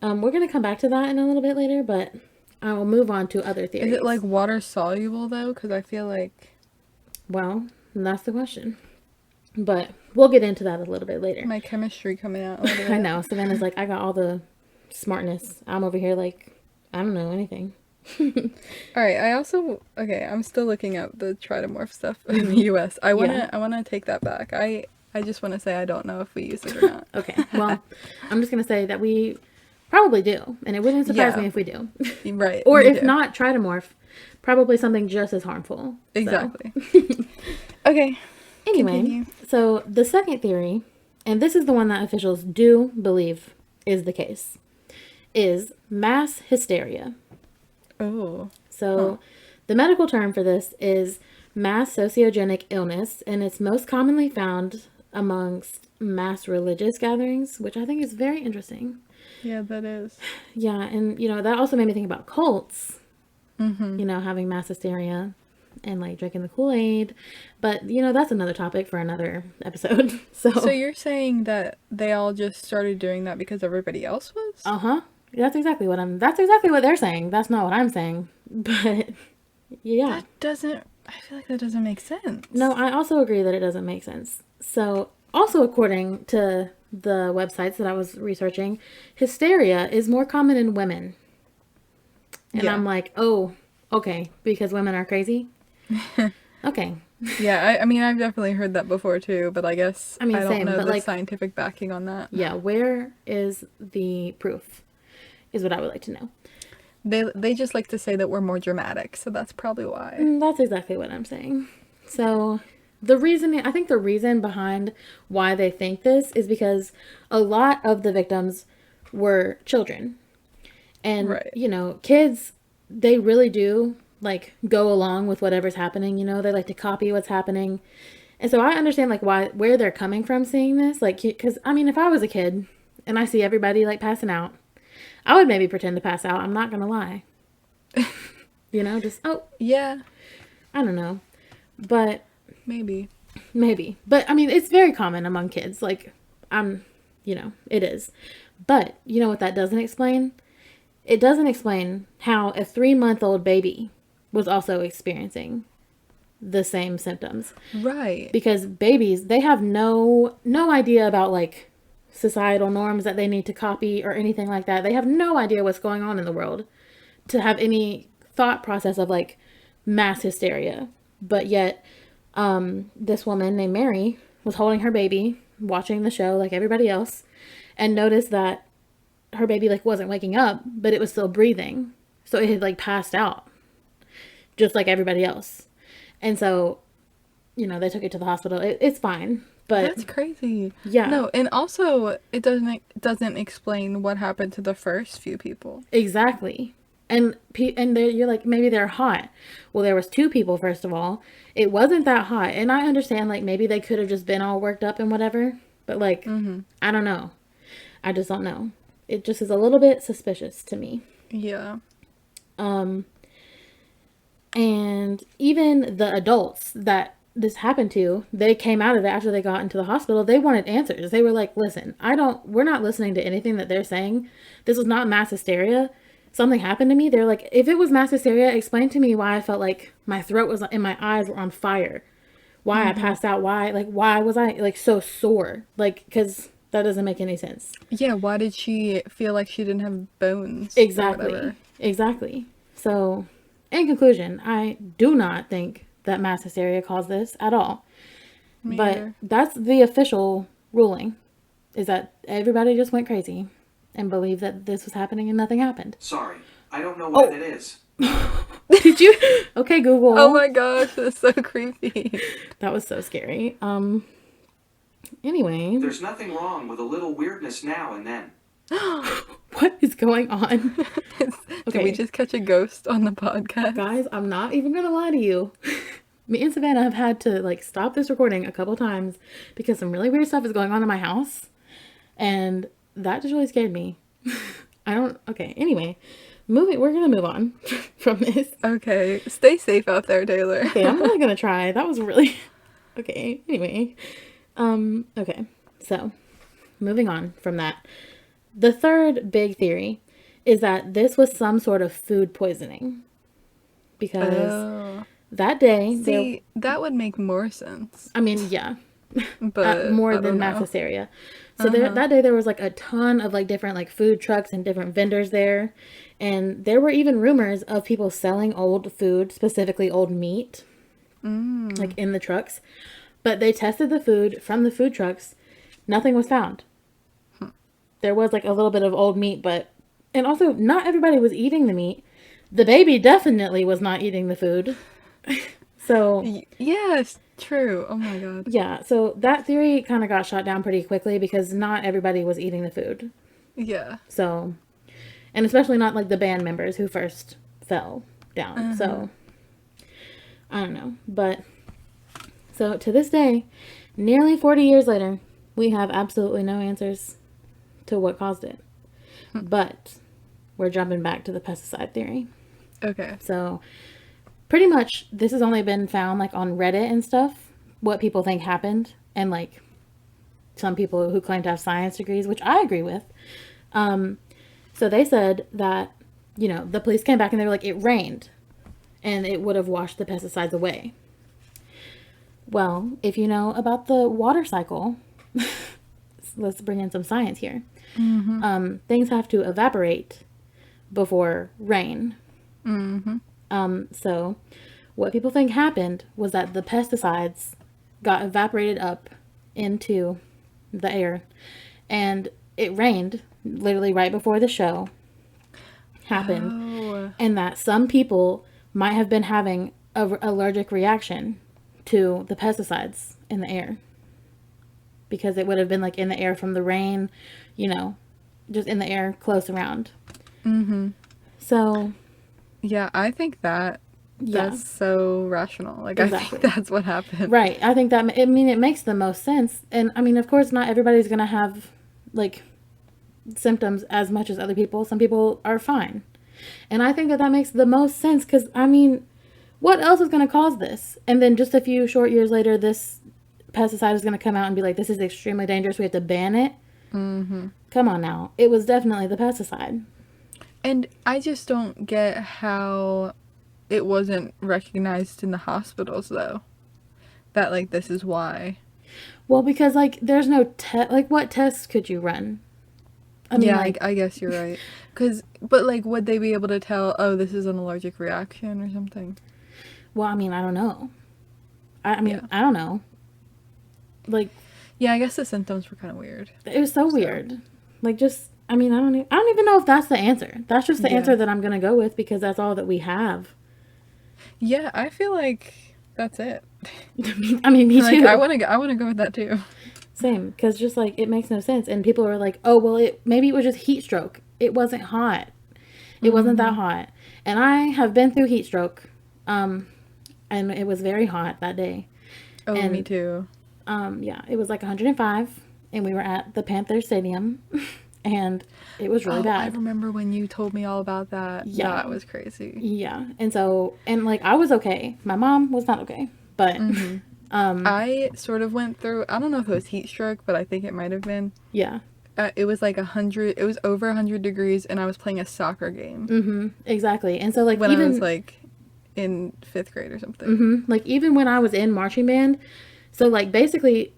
We're going to come back to that in a little bit later, but I will move on to other theories. Is it, like, water soluble, though? Because I feel like... Well, that's the question. But we'll get into that a little bit later. My chemistry coming out a little bit. I know. Savannah's like, I got all the smartness. I'm over here like, I don't know anything. Alright, I'm still looking up the tritomorph stuff in the US. I wanna take that back. I just wanna say I don't know if we use it or not. Okay. Well, I'm just gonna say that we probably do. And it wouldn't surprise me if we do. Right. Or if not tritomorph, probably something just as harmful. Exactly. Okay. Anyway, continue. So the second theory, and this is the one that officials do believe is the case, is mass hysteria. Oh. So the medical term for this is mass sociogenic illness, and it's most commonly found amongst mass religious gatherings, which I think is very interesting. Yeah, that is. Yeah, and, that also made me think about cults, having mass hysteria. And like drinking the Kool-Aid, but that's another topic for another episode. So you're saying that they all just started doing that because everybody else was? That's exactly what they're saying. That's not what I'm saying. But yeah, I feel like that doesn't make sense. No, I also agree that it doesn't make sense. So also, according to the websites that I was researching, hysteria is more common in women. And I'm like, oh, okay, because women are crazy. Okay. Yeah, I mean, I've definitely heard that before too, but I guess I don't know the scientific backing on that. Yeah, where is the proof? Is what I would like to know. They just like to say that we're more dramatic, so that's probably why. That's exactly what I'm saying. So the reason behind why they think this is because a lot of the victims were children. And, kids, they really do like go along with whatever's happening, they like to copy what's happening. And so I understand like where they're coming from seeing this, like, because I mean, if I was a kid and I see everybody like passing out, I would maybe pretend to pass out. I'm not gonna lie. Yeah, I don't know, but maybe, but I mean, it's very common among kids. Like, it is. But you know what that doesn't explain? It doesn't explain how a 3-month-old baby was also experiencing the same symptoms. Right. Because babies, they have no idea about like societal norms that they need to copy or anything like that. They have no idea what's going on in the world to have any thought process of like mass hysteria. But yet, this woman named Mary was holding her baby, watching the show like everybody else, and noticed that her baby like wasn't waking up, but it was still breathing. So it had like passed out. Just like everybody else. And so, they took it to the hospital. It's fine. But that's crazy. Yeah. No, and also it doesn't explain what happened to the first few people. Exactly. And you're like, maybe they're hot. Well, there was 2 people, first of all. It wasn't that hot. And I understand like maybe they could have just been all worked up and whatever. But like, I don't know. I just don't know. it just is a little bit suspicious to me. Yeah. And even the adults that this happened to, they came out of it after they got into the hospital. They wanted answers. They were like, listen, we're not listening to anything that they're saying. This was not mass hysteria. Something happened to me. They're like, if it was mass hysteria, explain to me why I felt like my throat was and my eyes were on fire. Why I passed out. Why was I like so sore? Like, because that doesn't make any sense. Yeah, why did she feel like she didn't have bones? Exactly. Exactly. So, in conclusion, I do not think that mass hysteria caused this at all. But that's the official ruling, is that everybody just went crazy and believed that this was happening and nothing happened. Sorry, I don't know what it is. Did you? Okay, Google. Oh my gosh, that's so creepy. That was so scary. Anyway. There's nothing wrong with a little weirdness now and then. What is going on? Okay. Did we just catch a ghost on the podcast? Guys, I'm not even gonna lie to you. Me and Savannah have had to like stop this recording a couple times because some really weird stuff is going on in my house. And that just really scared me. Okay, anyway. We're gonna move on from this. Okay, stay safe out there, Taylor. Okay, I'm really gonna try. That was really... Okay, anyway. Okay, so moving on from that. The third big theory is that this was some sort of food poisoning. Because that day... that would make more sense. I mean, yeah. But more than mass hysteria. So that day there was like a ton of like different like food trucks and different vendors there. And there were even rumors of people selling old food, specifically old meat, like in the trucks. But they tested the food from the food trucks. Nothing was found. There was like a little bit of old meat, and also not everybody was eating the meat. The baby definitely was not eating the food. So yes, true. Oh my god. Yeah, so that theory kind of got shot down pretty quickly because not everybody was eating the food. Yeah. So, and especially not like the band members who first fell down. So, I don't know. But, so to this day, nearly 40 years later, we have absolutely no answers to what caused it. But, we're jumping back to the pesticide theory. Okay. So, pretty much, this has only been found like on Reddit and stuff, what people think happened, and like some people who claim to have science degrees, which I agree with. So they said that, the police came back and they were like, it rained and it would have washed the pesticides away. Well, if you know about the water cycle, let's bring in some science here. Things have to evaporate before rain. So what people think happened was that the pesticides got evaporated up into the air and it rained literally right before the show happened. And that some people might have been having an allergic reaction to the pesticides in the air because it would have been like in the air from the rain, just in the air close around. So yeah, I think that's so rational. Like, exactly. I think that's what happened. Right. I think that, it makes the most sense. And I mean, of course, not everybody's going to have like symptoms as much as other people. Some people are fine. And I think that makes the most sense because, I mean, what else is going to cause this? And then just a few short years later, this pesticide is going to come out and be like, this is extremely dangerous. We have to ban it. Come on now. It was definitely the pesticide. And I just don't get how it wasn't recognized in the hospitals, though. That, like, this is why. Well, because, like, there's no like, what tests could you run? I mean, yeah, I guess you're right. But, like, would they be able to tell, oh, this is an allergic reaction or something? Well, I mean, I don't know. I don't know. Like... Yeah, I guess the symptoms were kind of weird. It was so weird. Like, just... I mean, I don't even know if that's the answer. That's just the answer that I'm going to go with because that's all that we have. Yeah, I feel like that's it. I mean, me too. I want to go with that too. Same, because just like it makes no sense, and people are like, "Oh, well, maybe it was just heat stroke. It wasn't hot. It wasn't that hot." And I have been through heat stroke, and it was very hot that day. Oh, and, me too. Yeah, it was like 105, and we were at the Panther Stadium. and it was really bad. I remember when you told me all about that. Yeah. That was crazy. Yeah. And so, and like, I was okay. My mom was not okay. But, I sort of went through, I don't know if it was heat stroke, but I think it might have been. yeah. It was like 100, it was over 100 degrees, and I was playing a soccer game. Exactly. And so, like, When even I was like in 5th grade or something. like, even when I was in marching band, so, like, basically,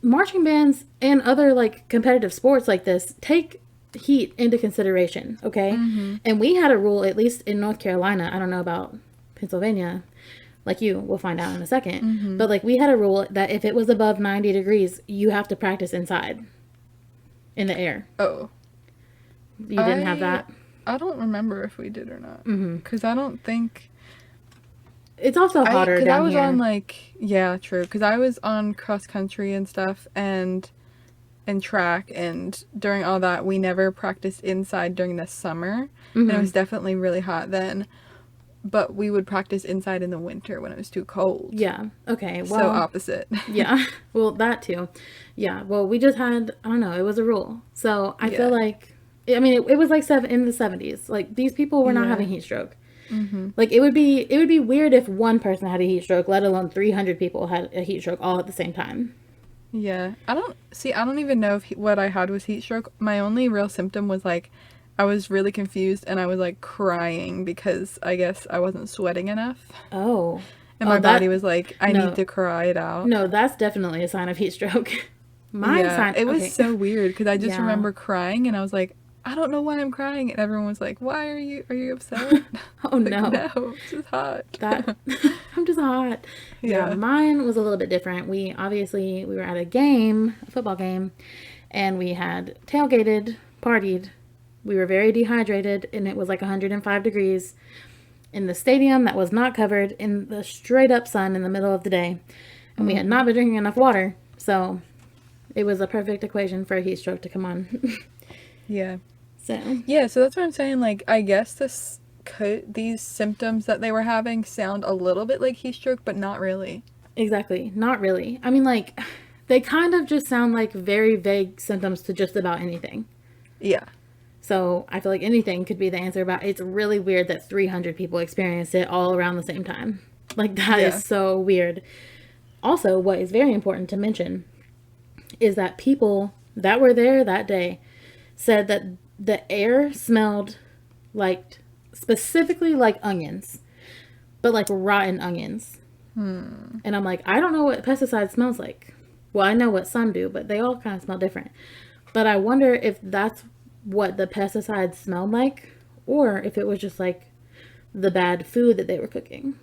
marching bands and other, like, competitive sports like this take heat into consideration, okay? And we had a rule, at least in North Carolina, I don't know about Pennsylvania, like you, we'll find out in a second, but, like, we had a rule that if it was above 90 degrees, you have to practice inside in the air. Oh. You didn't have that? I don't remember if we did or not. Because I don't think... It's also hotter down here. Because I was here. on, like... Yeah, true. Because I was on cross country and stuff, and track, and during all that, we never practiced inside during the summer. And it was definitely really hot then. But we would practice inside in the winter when it was too cold. Yeah. Okay. Well, so opposite. Yeah. Well, that too. Yeah. Well, we just had, I don't know, it was a rule. So I feel like, I mean, it was like in the 70s. Like, these people were not having heat stroke. Like, it would be weird if one person had a heat stroke, let alone 300 people had a heat stroke all at the same time. Yeah. I don't even know if what I had was heat stroke. My only real symptom was, like, I was really confused, and I was, like, crying because I guess I wasn't sweating enough. Oh. And my body was like, I need to cry it out. No, that's definitely a sign of heat stroke. It was so weird because I just remember crying, and I was like, I don't know why I'm crying. And everyone was like, why are you upset? Oh, like, no. No, it's just hot. I'm just hot. Yeah, mine was a little bit different. We were at a football game, and we had tailgated, partied. We were very dehydrated, and it was like 105 degrees in the stadium that was not covered in the straight up sun in the middle of the day. And we had not been drinking enough water. So it was a perfect equation for a heat stroke to come on. Yeah. So that's what I'm saying. Like, I guess these symptoms that they were having sound a little bit like heat stroke, but not really. Exactly. Not really. I mean, like, they kind of just sound like very vague symptoms to just about anything. Yeah. So I feel like anything could be the answer, but it's really weird that 300 people experienced it all around the same time. Like, that is so weird. Also, what is very important to mention is that people that were there that day said that the air smelled like, specifically like onions, but like rotten onions. And I'm like, I don't know what pesticide smells like. Well, I know what some do, but they all kind of smell different. But I wonder if that's what the pesticides smelled like, or if it was just like the bad food that they were cooking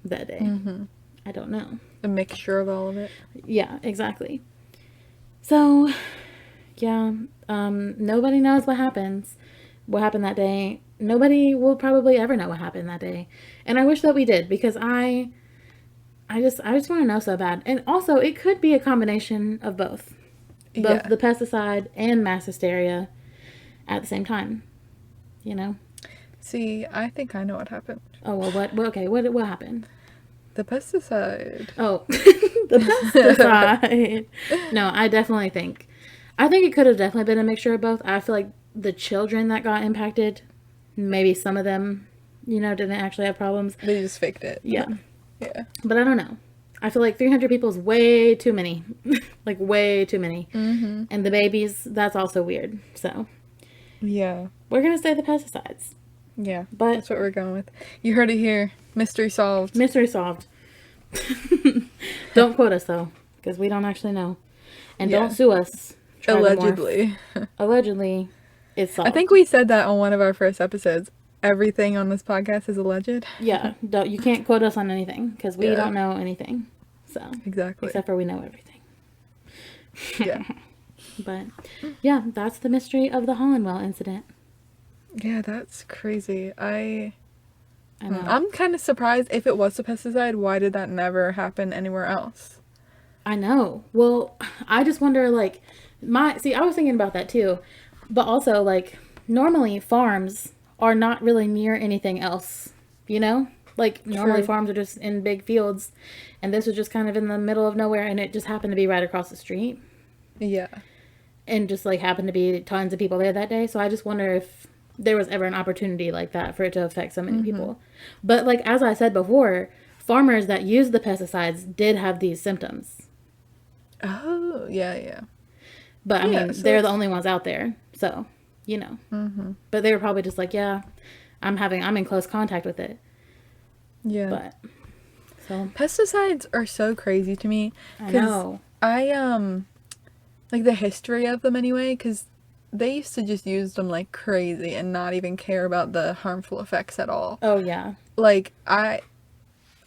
that day. I don't know. A mixture of all of it. Yeah, exactly. So, yeah, nobody knows what happened that day. Nobody will probably ever know what happened that day. And I wish that we did, because I just want to know so bad. And also, it could be a combination of both. Both the pesticide and mass hysteria at the same time. You know? See, I think I know what happened. Oh, well, what happened? The pesticide. Oh, the pesticide. No, I think it could have definitely been a mixture of both. I feel like the children that got impacted, maybe some of them, didn't actually have problems. They just faked it. Yeah. Yeah. But I don't know. I feel like 300 people is way too many. Like, way too many. And the babies, that's also weird. So, yeah. We're going to say the pesticides. Yeah. But that's what we're going with. You heard it here. Mystery solved. Mystery solved. Don't quote us, though, because we don't actually know. And don't sue us. Allegedly. Allegedly, it's solved. I think we said that on one of our first episodes. Everything on this podcast is alleged. Yeah. You can't quote us on anything, because we don't know anything. So. Exactly. Except for we know everything. Yeah. But, yeah, that's the mystery of the Hollinwell Incident. Yeah, that's crazy. I know. I'm kind of surprised if it was the pesticide, why did that never happen anywhere else? I know. Well, I just wonder, like, I was thinking about that too. But also, like, normally farms are not really near anything else, Like, normally farms are just in big fields. And this was just kind of in the middle of nowhere, and it just happened to be right across the street. Yeah. and just like happened to be tons of people there that day. So I just wonder if there was ever an opportunity like that for it to affect so many people. But like as I said before, farmers that used the pesticides did have these symptoms. Oh, yeah. But I Yeah, mean, so they're the it's- only ones out there. So, you know. But they were probably just like, yeah, I'm in close contact with it. Yeah. But so Pesticides are so crazy to me. I know. I like the history of them anyway, because they used to just use them like crazy and not even care about the harmful effects at all. Oh yeah. Like I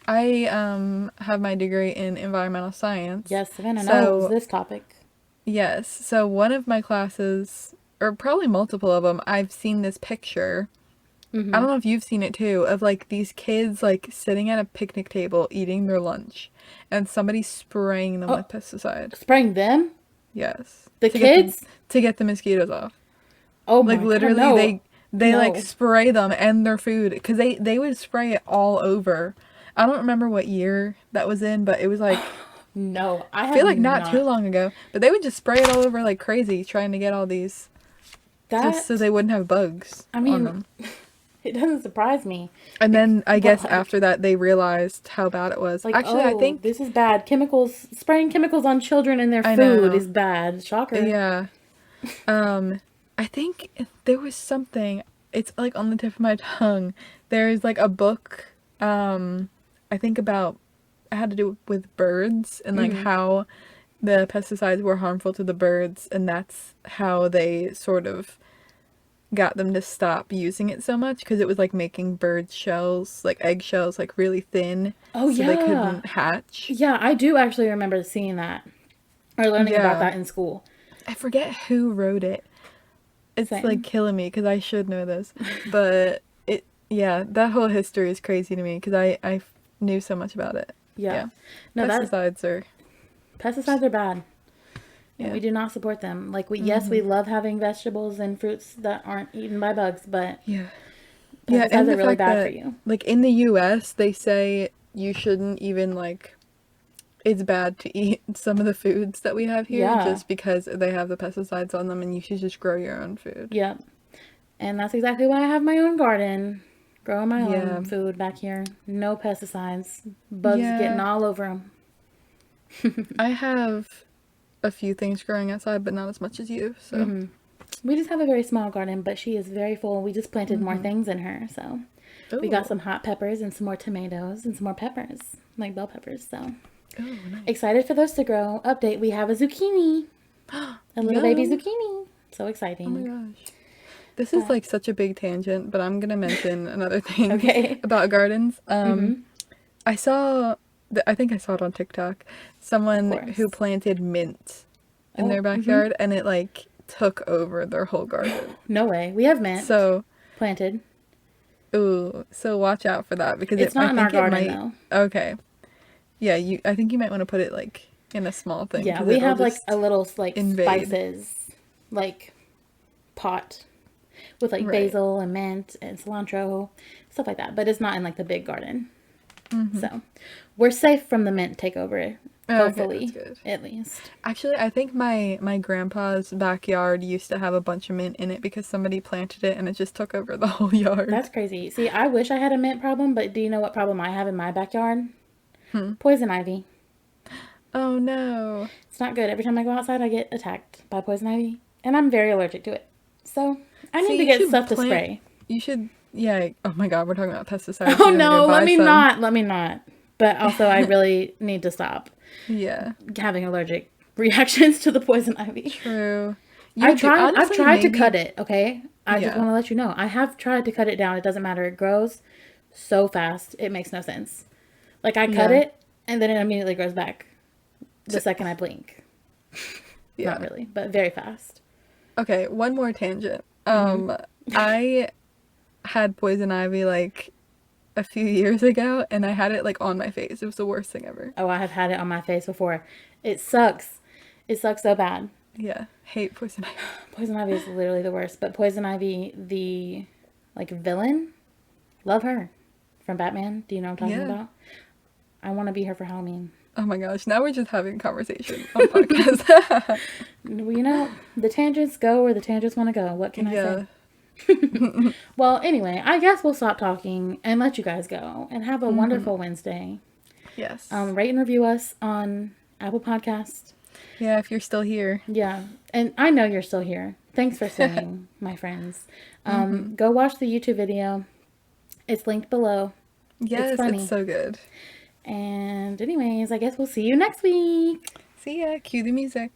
have my degree in environmental science. Yes, Savannah So- knows this topic. Yes. So one of my classes, or probably multiple of them, I've seen this picture. I don't know if you've seen it too, of like these kids like sitting at a picnic table eating their lunch and somebody spraying them with pesticide. Spraying them? Yes. The To get kids? to get the mosquitoes off. Oh my Like literally God, no. they like No. spray them and their food, because they would spray it all over. I don't remember what year that was in, but it was like No, I I feel like not not too long ago, but they would just spray it all over like crazy, trying to get all these That, just so they wouldn't have bugs I mean, on them. it doesn't surprise me. And then I guess like- after that they realized how bad it was. Like, Actually, oh, I think this is bad. Spraying chemicals on children and their I food know. is bad. Shocker. yeah. I think there was something, it's like on the tip of my tongue. There's like a book I think about, it had to do with birds and like how the pesticides were harmful to the birds, and that's how they sort of got them to stop using it so much, because it was like making bird shells, like egg shells, like really thin. Oh, so they yeah. couldn't hatch. Yeah, I do actually remember seeing that or learning Yeah. about that in school. I forget who wrote it. It's Same. like killing me because I should know this, but that whole history is crazy to me because I knew so much about it. Yeah. No, Pesticides are pesticides are bad. And Yeah. we do not support them. Like yes, we love having vegetables and fruits that aren't eaten by bugs, but yeah. pesticides and are the really fact bad that, for you. like in the US, they say you shouldn't even like. It's bad to eat some of the foods that we have here Yeah. just because they have the pesticides on them, and you should just grow your own food. Yep. And that's exactly why I have my own garden. Growing my Yeah. own food back here. No pesticides. Bugs Yeah. getting all over them. I have a few things growing outside, but not as much as you. So We just have a very small garden, but she is very full. We just planted more things in her, so we got Ooh. some hot peppers and some more tomatoes and some more peppers, like bell peppers. So Oh, nice. excited for those to grow. Update: we have a zucchini, a little baby Yum. zucchini. So exciting! Oh my gosh. This is like such a big tangent, but I'm gonna mention another thing Okay. about gardens. I saw, I think I saw it on TikTok, someone course. who planted mint in Oh, their backyard, and it like took over their whole garden. No way. We have mint So, planted. so watch out for that because It's I not in our think it garden might- though. Okay. Yeah, I think you might want to put it like in a small thing. Yeah, 'cause we it'll have like just a little like invade. spices like pot with like Right. basil and mint and cilantro, stuff like that. But it's not in like the big garden. So we're safe from the mint takeover. Okay, Hopefully, that's good. at least. Actually, I think my grandpa's backyard used to have a bunch of mint in it because somebody planted it and it just took over the whole yard. That's crazy. See, I wish I had a mint problem, but do you know what problem I have in my backyard? Poison ivy. Oh no. It's not good. Every time I go outside, I get attacked by poison ivy, and I'm very allergic to it. So I need See, to you get should stuff to plant- spray. You should, yeah. Oh my God, we're talking about pesticides. Oh You gotta no, go buy let me some. not. Let me not. But also, I really need to stop Yeah, having allergic reactions to the poison ivy. true. I've tried to maybe- cut it, okay? I just Yeah. want to let you know. I have tried to cut it down. It doesn't matter. It grows so fast. It makes no sense. Like, I cut Yeah. it, and then it immediately grows back the second I blink. Yeah. Not really, but very fast. Okay, one more tangent. I had poison ivy like a few years ago, and I had it like on my face. It was the worst thing ever. Oh, I have had it on my face before. It sucks. It sucks so bad. Yeah, hate poison ivy. Poison ivy is literally the worst. But poison ivy, the like villain, love her from Batman. Do you know what I'm talking Yeah. about? I want to be her for Halloween. Oh my gosh, now we're just having a conversation on podcast. You know, the tangents go where the tangents want to go. What can I say? Yeah. Well, anyway, I guess we'll stop talking and let you guys go and have a wonderful Wednesday. Yes. Rate and review us on Apple Podcasts. Yeah, if you're still here. Yeah, and I know you're still here. Thanks for staying, my friends. Go watch the YouTube video. It's linked below. Yes, funny. it's so good. And anyways, I guess we'll see you next week. See ya. Cue the music.